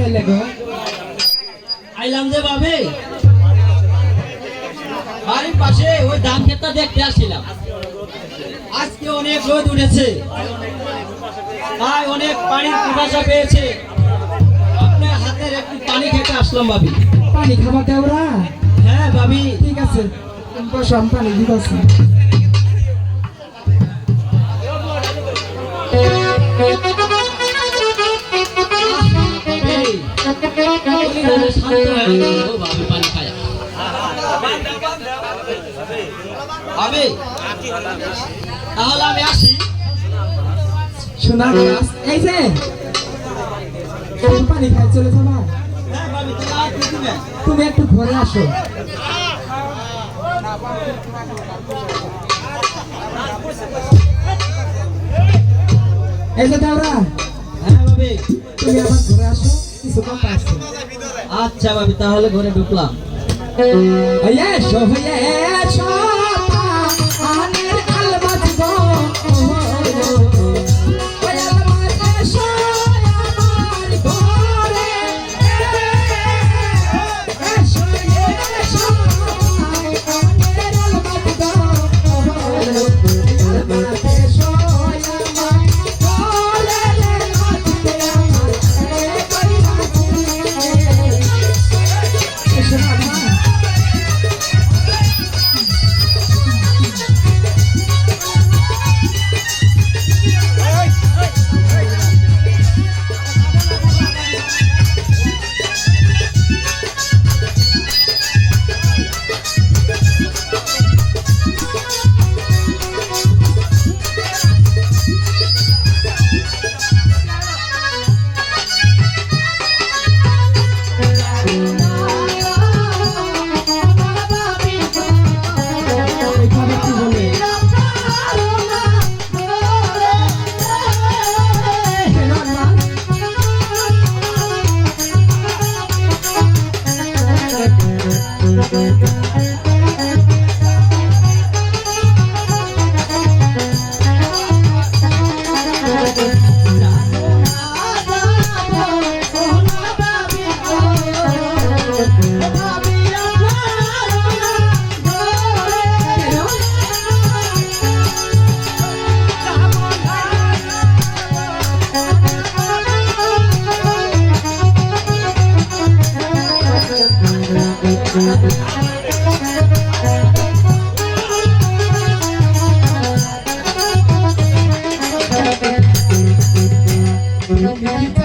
আইলে গো? আইলাম যে ভাবি বাড়ির পাশে ওই ধান ক্ষেতটা দেখতে আসছিলাম। আজকে অনেক রোদ উঠেছে, তাই অনেক পানির পিপাসা পেয়েছে। আপনার হাতের একটু পানি খেতে আসলাম ভাবি। পানি খাবার দেওরা? হ্যাঁ ভাবি। ঠিক আছে, তুমি বসো, আমি পানি দিতেছি। তাহলে আমি আসি। শোনা গাছ, এই যে তুমি পানি খাই চলে যাবা? হ্যাঁ ভাবি, তুমি আর কি দিবে? তুমি একটু ঘরে আসো। এই যে দাওরা, হ্যাঁ ভাবি, তুমি আমার ঘরে আসো, কিছু কথা আছে। আচ্ছা ভাবি, তাহলে ঘরে ঢুকলাম। এসো এসো আনের আলমাত গো, ওই আলমাত এসো আমার ঘরে। এসো এসো আনের আলমাত গো, আলমাত এসো আমার ঘরে। নাচতে আমার কই নাচে, এসো বাবা। Thank you.